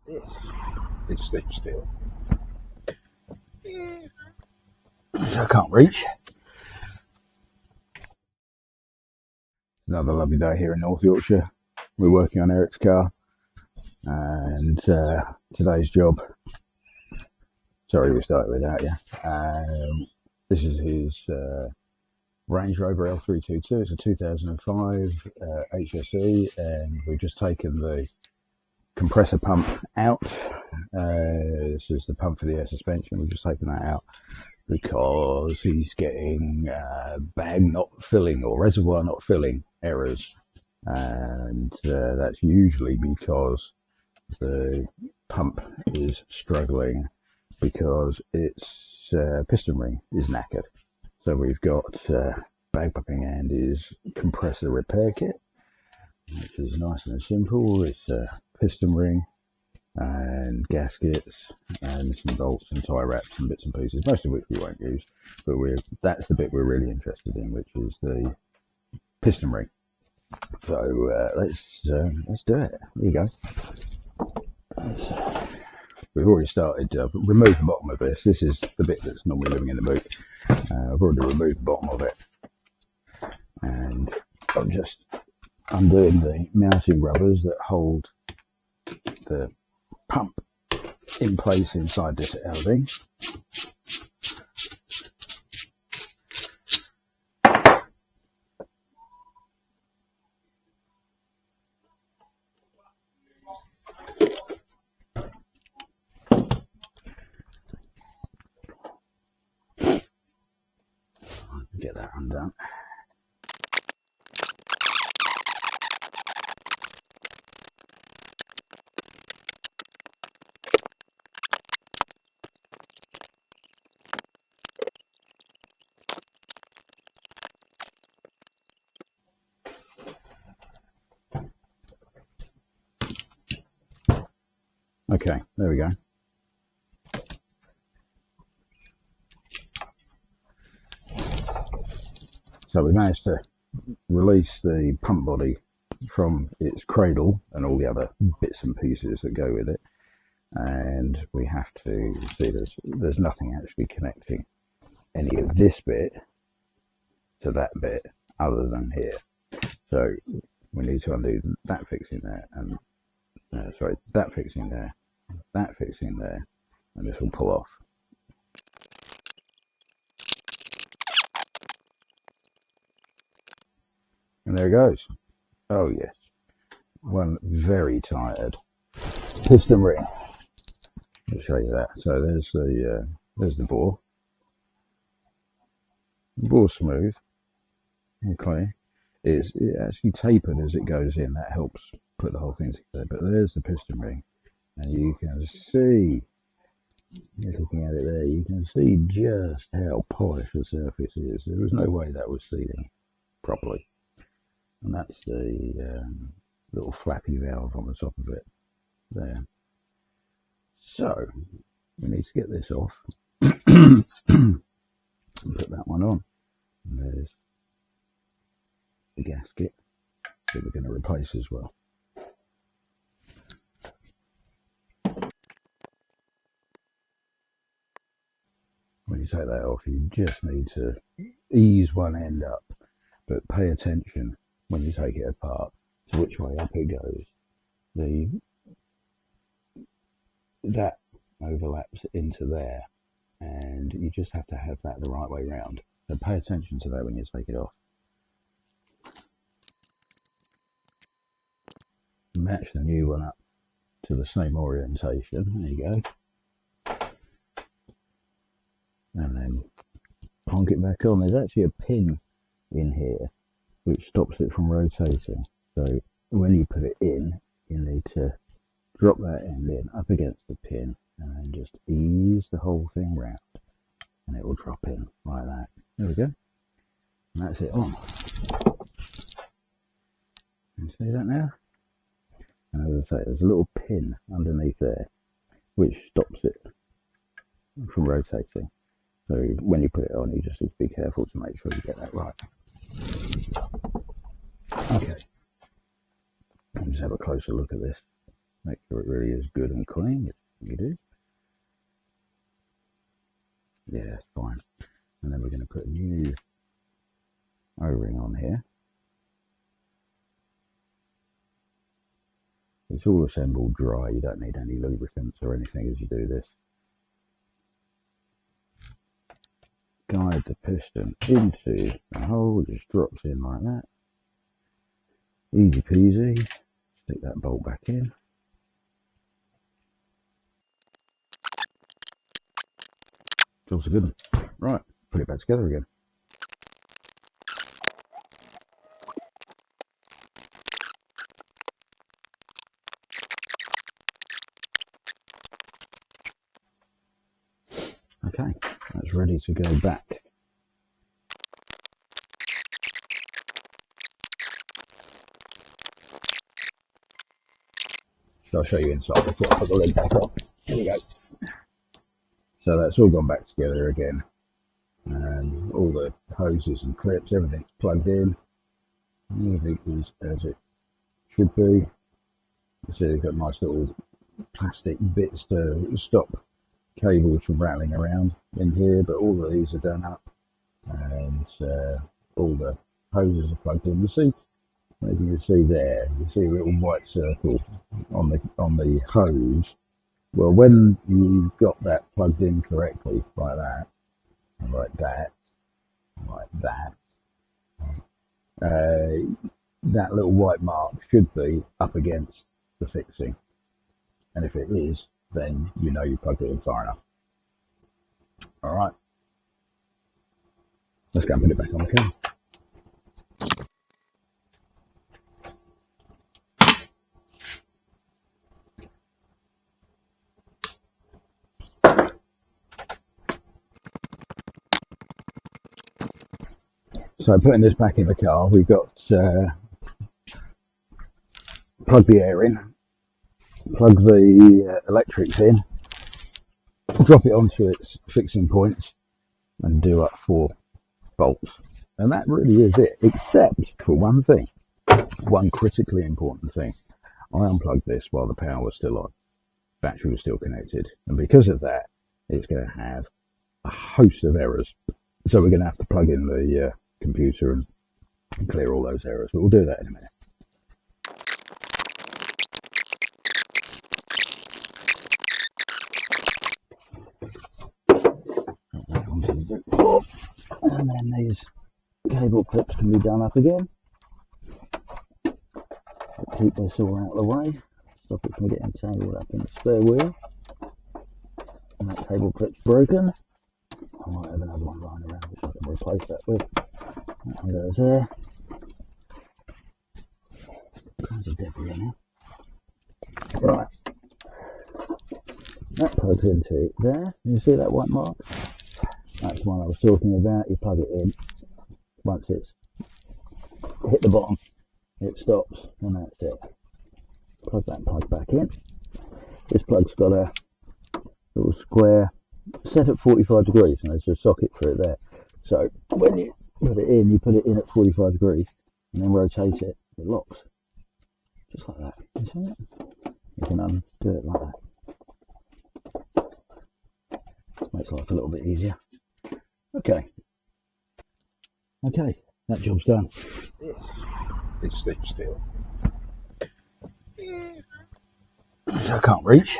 This is stitched still. Which I can't reach. Another lovely day here in North Yorkshire. We're working on Eric's car, and today's job, sorry we started without you, this is his Range Rover L322. It's a 2005 HSE, and we've just taken the compressor pump out. This is the pump for the air suspension. We've just taken that out because he's getting bag not filling or reservoir not filling errors, and that's usually because the pump is struggling because its piston ring is knackered. So we've got Bagpipingandy's compressor repair kit, which is nice and simple. It's a piston ring and gaskets and some bolts and tie wraps and bits and pieces, most of which we won't use, but that's the bit we're really interested in, which is the piston ring. So let's do it. There you go. We've already started remove the bottom of this. This is the bit that's normally living in the boot. I've already removed the bottom of it, and I'm just undoing the mounting rubbers that hold the pump in place inside this housing. Get that undone. Okay, there we go. So we managed to release the pump body from its cradle and all the other bits and pieces that go with it, and we have to see there's nothing actually connecting any of this bit to that bit other than here. So we need to undo that fixing there, and that fixing there, that fixing there, and this will pull off. And there it goes. Oh yes, one very tired piston ring. I'll show you that. So there's the bore. The bore's smooth and clear. It actually tapered as it goes in. That helps put the whole thing together. But there's the piston ring, and you can see, looking at it there, you can see just how polished the surface is. There was no way that was sealing properly. And that's the little flappy valve on the top of it there. So we need to get this off and put that one on. And there's the gasket that we're going to replace as well. When you take that off, you just need to ease one end up, but pay attention when you take it apart to which way up it goes. That overlaps into there, and you just have to have that the right way round. So pay attention to that when you take it off. Match the new one up to the same orientation. There you go. And then plonk it back on. There's actually a pin in here which stops it from rotating. So when you put it in, you need to drop that end in up against the pin and then just ease the whole thing round, and it will drop in like that. There we go. And that's it on. Can you see that now? And as I say, there's a little pin underneath there which stops it from rotating. So when you put it on, you just need to be careful to make sure you get that right. Okay, let's have a closer look at this. Make sure it really is good and clean. You do. Yeah, it's fine. And then we're going to put a new O-ring on here. It's all assembled dry. You don't need any lubricants or anything as you do this. Guide the piston into the hole, just drops in like that. Easy peasy. Stick that bolt back in. Job's a good one. Right, put it back together again. Okay, that's ready to go back. So I'll show you inside before I put the lid back on. Here we go. So that's all gone back together again. And all the hoses and clips, everything's plugged in. Everything is as it should be. You see they've got nice little plastic bits to stop cables from rattling around in here, but all of these are done up, and all the hoses are plugged in. You see, as you can see there, you see a little white circle on the hose. Well, when you've got that plugged in correctly, like that, and like that, and like that, that little white mark should be up against the fixing, and if it is, then you know you plugged it in far enough. All right, let's go and put it back on the car. So putting this back in the car, we've got plug the air in, plug the electrics in, drop it onto its fixing points, and do up 4 bolts. And that really is it, except for one thing, one critically important thing. I unplugged this while the power was still on, battery was still connected, and because of that, it's going to have a host of errors. So we're going to have to plug in the computer and clear all those errors, but we'll do that in a minute. And then these cable clips can be done up again. Keep this all out of the way, stop it from getting tangled up in the spare wheel. And that cable clip's broken. I might have another one lying around which I can replace that with. That one goes there. Kinds of debris in here. Right. That plugs into there. You see that white mark? That's the one I was talking about. You plug it in. Once it's hit the bottom, it stops, and that's it. Plug that plug back in. This plug's got a little square set at 45 degrees, and there's a socket for it there. So when you put it in at 45 degrees, and then rotate it, it locks. Just like that. You see it? You can undo it like that. Makes life a little bit easier. Okay, that job's done. This is stitched still, so I can't reach.